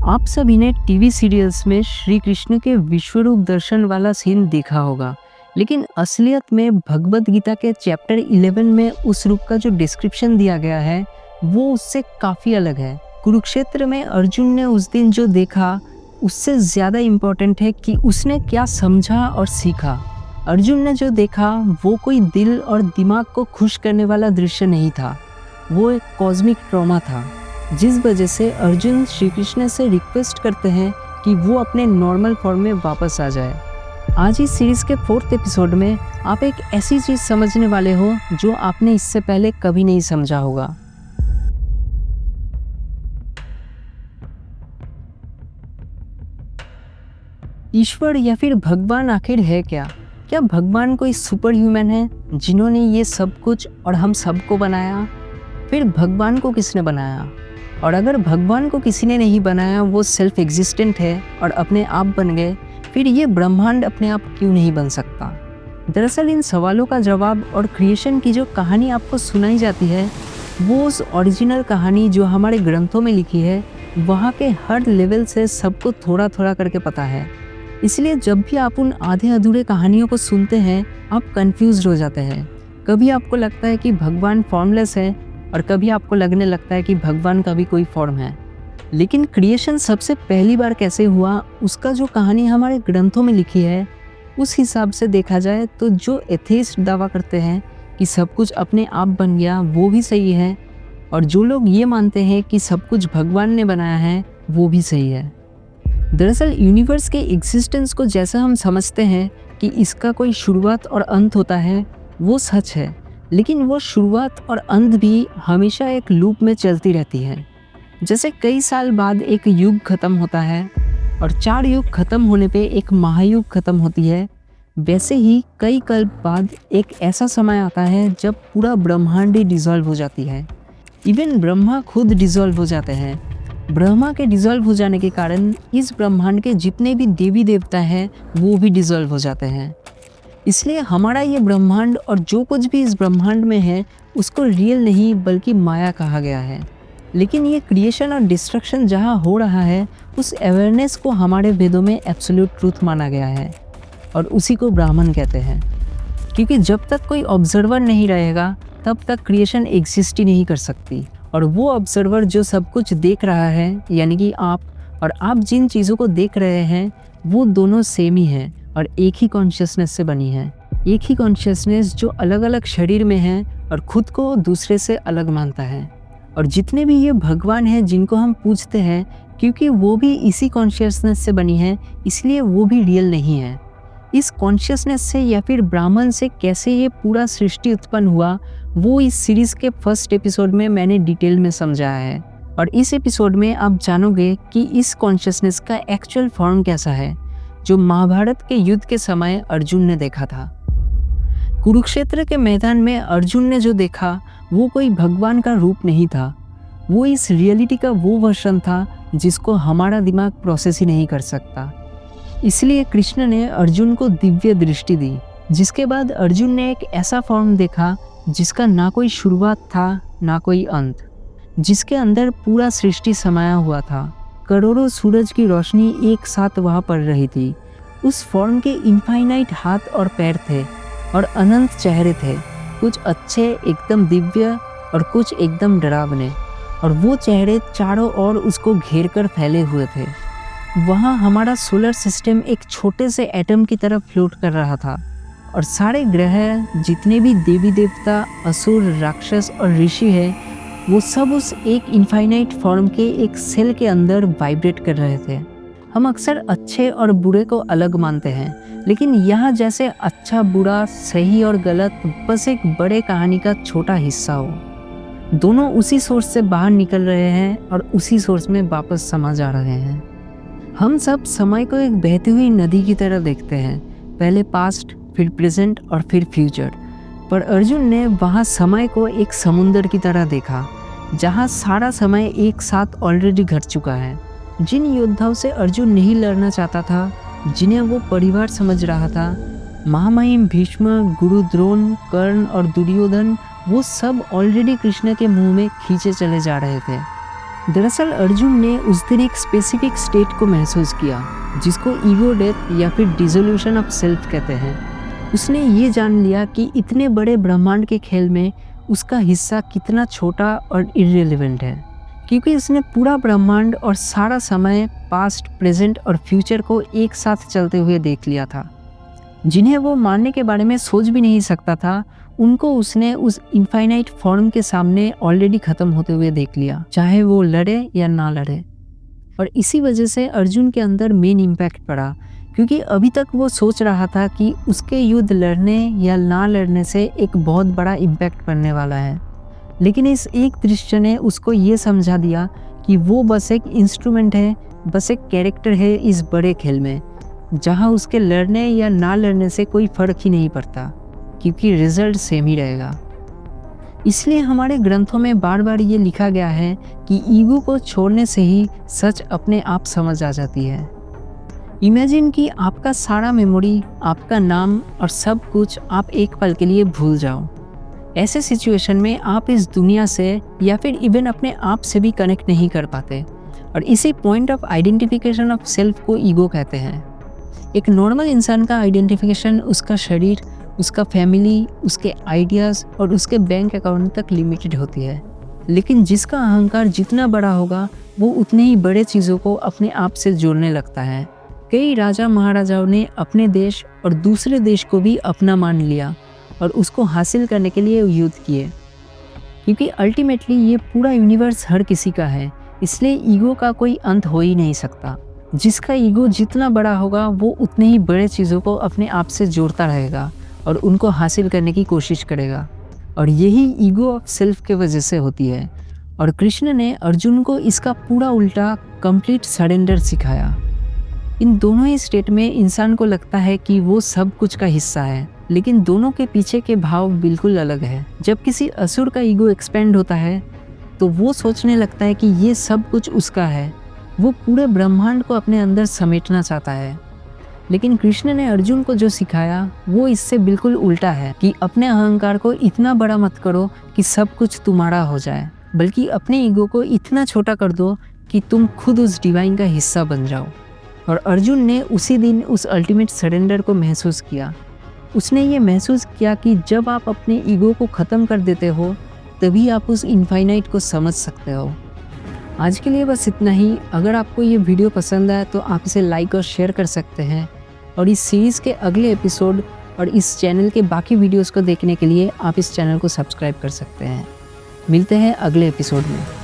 आप सभी ने टीवी सीरियल्स में श्री कृष्ण के विश्वरूप दर्शन वाला सीन देखा होगा, लेकिन असलियत में भगवत गीता के चैप्टर 11 में उस रूप का जो डिस्क्रिप्शन दिया गया है वो उससे काफ़ी अलग है। कुरुक्षेत्र में अर्जुन ने उस दिन जो देखा उससे ज़्यादा इम्पोर्टेंट है कि उसने क्या समझा और सीखा। अर्जुन ने जो देखा वो कोई दिल और दिमाग को खुश करने वाला दृश्य नहीं था, वो एक कॉस्मिक ट्रॉमा था, जिस वजह से अर्जुन श्री कृष्ण से रिक्वेस्ट करते हैं कि वो अपने नॉर्मल फॉर्म में वापस आ जाए। आज इस सीरीज़ के 4th एपिसोड में आप एक ऐसी चीज़ समझने वाले हो जो आपने इससे पहले कभी नहीं समझा होगा। ईश्वर या फिर भगवान आखिर है क्या? क्या भगवान कोई सुपर ह्यूमन है जिन्होंने ये सब कुछ और हम सबको बनाया? फिर भगवान को किसने बनाया? और अगर भगवान को किसी ने नहीं बनाया, वो सेल्फ एग्जिस्टेंट है और अपने आप बन गए, फिर ये ब्रह्मांड अपने आप क्यों नहीं बन सकता? दरअसल इन सवालों का जवाब और क्रिएशन की जो कहानी आपको सुनाई जाती है वो उस ओरिजिनल कहानी जो हमारे ग्रंथों में लिखी है वहाँ के हर लेवल से सबको थोड़ा थोड़ा करके पता है। इसलिए जब भी आप उन आधे अधूरे कहानियों को सुनते हैं आप कंफ्यूज हो जाते हैं। कभी आपको लगता है कि भगवान फॉर्मलेस है और कभी आपको लगने लगता है कि भगवान का भी कोई फॉर्म है। लेकिन क्रिएशन सबसे पहली बार कैसे हुआ उसका जो कहानी हमारे ग्रंथों में लिखी है उस हिसाब से देखा जाए तो जो एथेइस्ट दावा करते हैं कि सब कुछ अपने आप बन गया वो भी सही है, और जो लोग ये मानते हैं कि सब कुछ भगवान ने बनाया है वो भी सही है। दरअसल यूनिवर्स के एग्जिस्टेंस को जैसा हम समझते हैं कि इसका कोई शुरुआत और अंत होता है वो सच है, लेकिन वो शुरुआत और अंत भी हमेशा एक लूप में चलती रहती है। जैसे कई साल बाद एक युग खत्म होता है और 4 युग खत्म होने पे एक महायुग खत्म होती है, वैसे ही कई कल्प बाद एक ऐसा समय आता है जब पूरा ब्रह्मांड ही डिसॉल्व हो जाती है। इवन ब्रह्मा खुद डिसॉल्व हो जाते हैं। ब्रह्मा के डिसॉल्व हो जाने के कारण इस ब्रह्मांड के जितने भी देवी देवता हैं वो भी डिसॉल्व हो जाते हैं। इसलिए हमारा ये ब्रह्मांड और जो कुछ भी इस ब्रह्मांड में है उसको रियल नहीं बल्कि माया कहा गया है। लेकिन ये क्रिएशन और डिस्ट्रक्शन जहाँ हो रहा है उस अवेयरनेस को हमारे वेदों में एब्सोल्यूट ट्रूथ माना गया है और उसी को ब्राह्मण कहते हैं। क्योंकि जब तक कोई ऑब्जर्वर नहीं रहेगा तब तक क्रिएशन एग्जिस्ट ही नहीं कर सकती, और वो ऑब्जर्वर जो सब कुछ देख रहा है यानी कि आप, और आप जिन चीज़ों को देख रहे हैं वो दोनों सेम ही हैं और एक ही कॉन्शियसनेस से बनी है। एक ही कॉन्शियसनेस जो अलग अलग शरीर में है और खुद को दूसरे से अलग मानता है। और जितने भी ये भगवान हैं जिनको हम पूजते हैं, क्योंकि वो भी इसी कॉन्शियसनेस से बनी है इसलिए वो भी रियल नहीं है। इस कॉन्शियसनेस से या फिर ब्राह्मण से कैसे ये पूरा सृष्टि उत्पन्न हुआ वो इस सीरीज़ के 1st एपिसोड में मैंने डिटेल में समझाया है, और इस एपिसोड में आप जानोगे कि इस कॉन्शियसनेस का एक्चुअल फॉर्म कैसा है जो महाभारत के युद्ध के समय अर्जुन ने देखा था। कुरुक्षेत्र के मैदान में अर्जुन ने जो देखा वो कोई भगवान का रूप नहीं था, वो इस रियलिटी का वो वर्जन था जिसको हमारा दिमाग प्रोसेस ही नहीं कर सकता। इसलिए कृष्ण ने अर्जुन को दिव्य दृष्टि दी, जिसके बाद अर्जुन ने एक ऐसा फॉर्म देखा जिसका ना कोई शुरुआत था ना कोई अंत, जिसके अंदर पूरा सृष्टि समाया हुआ था। करोड़ों सूरज की रोशनी एक साथ वहाँ पड़ रही थी। उस फॉर्म के इनफाइनाइट हाथ और पैर थे और अनंत चेहरे थे, कुछ अच्छे एकदम दिव्य और कुछ एकदम डरावने, और वो चेहरे चारों ओर उसको घेर कर फैले हुए थे। वहाँ हमारा सोलर सिस्टम एक छोटे से एटम की तरह फ्लोट कर रहा था, और सारे ग्रह, जितने भी देवी देवता, असुर, राक्षस और ऋषि हैं वो सब उस एक इनफाइनाइट फॉर्म के एक सेल के अंदर वाइब्रेट कर रहे थे। हम अक्सर अच्छे और बुरे को अलग मानते हैं, लेकिन यहाँ जैसे अच्छा बुरा, सही और गलत बस एक बड़े कहानी का छोटा हिस्सा हो। दोनों उसी सोर्स से बाहर निकल रहे हैं और उसी सोर्स में वापस समा जा रहे हैं। हम सब समय को एक बहती हुई नदी की तरह देखते हैं, पहले पास्ट, फिर प्रेजेंट और फिर फ्यूचर। पर अर्जुन ने वहाँ समय को एक समुंदर की तरह देखा जहाँ सारा समय एक साथ ऑलरेडी घट चुका है। जिन योद्धाओं से अर्जुन नहीं लड़ना चाहता था, जिन्हें वो परिवार समझ रहा था, महामहिम भीष्म, गुरु द्रोण, कर्ण और दुर्योधन, वो सब ऑलरेडी कृष्ण के मुंह में खींचे चले जा रहे थे। दरअसल अर्जुन ने उस दिन एक स्पेसिफिक स्टेट को महसूस किया जिसको ईगो डेथ या फिर डिसोल्यूशन ऑफ सेल्फ कहते हैं। उसने ये जान लिया कि इतने बड़े ब्रह्मांड के खेल में उसका हिस्सा कितना छोटा और इर्रेलेवेंट है, क्योंकि उसने पूरा ब्रह्मांड और सारा समय, पास्ट, प्रेजेंट और फ्यूचर को एक साथ चलते हुए देख लिया था। जिन्हें वो मानने के बारे में सोच भी नहीं सकता था, उनको उसने उस इनफाइनाइट फॉर्म के सामने ऑलरेडी ख़त्म होते हुए देख लिया, चाहे वो लड़े या ना लड़े। और इसी वजह से अर्जुन के अंदर मेन इम्पैक्ट पड़ा, क्योंकि अभी तक वो सोच रहा था कि उसके युद्ध लड़ने या ना लड़ने से एक बहुत बड़ा इम्पैक्ट पड़ने वाला है। लेकिन इस एक दृश्य ने उसको ये समझा दिया कि वो बस एक इंस्ट्रूमेंट है, बस एक कैरेक्टर है इस बड़े खेल में, जहाँ उसके लड़ने या ना लड़ने से कोई फ़र्क ही नहीं पड़ता, क्योंकि रिजल्ट सेम ही रहेगा। इसलिए हमारे ग्रंथों में बार बार ये लिखा गया है कि ईगो को छोड़ने से ही सच अपने आप समझ आ जाती है। इमेजिन कि आपका सारा मेमोरी, आपका नाम और सब कुछ आप एक पल के लिए भूल जाओ। ऐसे सिचुएशन में आप इस दुनिया से या फिर इवन अपने आप से भी कनेक्ट नहीं कर पाते, और इसी point of identification of self को ईगो कहते हैं। एक नॉर्मल इंसान का आइडेंटिफिकेशन उसका शरीर, उसका फैमिली, उसके आइडियाज़ और उसके बैंक अकाउंट तक लिमिटेड होती है। लेकिन जिसका अहंकार जितना बड़ा होगा, वो उतने ही बड़े चीज़ों को अपने आप से जोड़ने लगता है। कई राजा महाराजाओं ने अपने देश और दूसरे देश को भी अपना मान लिया और उसको हासिल करने के लिए युद्ध किए, क्योंकि अल्टीमेटली ये पूरा यूनिवर्स हर किसी का है, इसलिए ईगो का कोई अंत हो ही नहीं सकता। जिसका ईगो जितना बड़ा होगा, वो उतने ही बड़े चीज़ों को अपने आप से जोड़ता रहेगा और उनको हासिल करने की कोशिश करेगा, और यही ईगो ऑफ सेल्फ के वजह से होती है। और कृष्ण ने अर्जुन को इसका पूरा उल्टा कंप्लीट सरेंडर सिखाया। इन दोनों ही स्टेट में इंसान को लगता है कि वो सब कुछ का हिस्सा है, लेकिन दोनों के पीछे के भाव बिल्कुल अलग है। जब किसी असुर का ईगो एक्सपेंड होता है तो वो सोचने लगता है कि ये सब कुछ उसका है, वो पूरे ब्रह्मांड को अपने अंदर समेटना चाहता है। लेकिन कृष्ण ने अर्जुन को जो सिखाया वो इससे बिल्कुल उल्टा है कि अपने अहंकार को इतना बड़ा मत करो कि सब कुछ तुम्हारा हो जाए, बल्कि अपने ईगो को इतना छोटा कर दो कि तुम खुद उस डिवाइन का हिस्सा बन जाओ। और अर्जुन ने उसी दिन उस अल्टीमेट सरेंडर को महसूस किया। उसने ये महसूस किया कि जब आप अपने ईगो को ख़त्म कर देते हो, तभी आप उस इनफाइनाइट को समझ सकते हो। आज के लिए बस इतना ही। अगर आपको ये वीडियो पसंद आया तो आप इसे लाइक और शेयर कर सकते हैं, और इस सीरीज़ के अगले एपिसोड और इस चैनल के बाकी वीडियोस को देखने के लिए आप इस चैनल को सब्सक्राइब कर सकते हैं। मिलते हैं अगले एपिसोड में।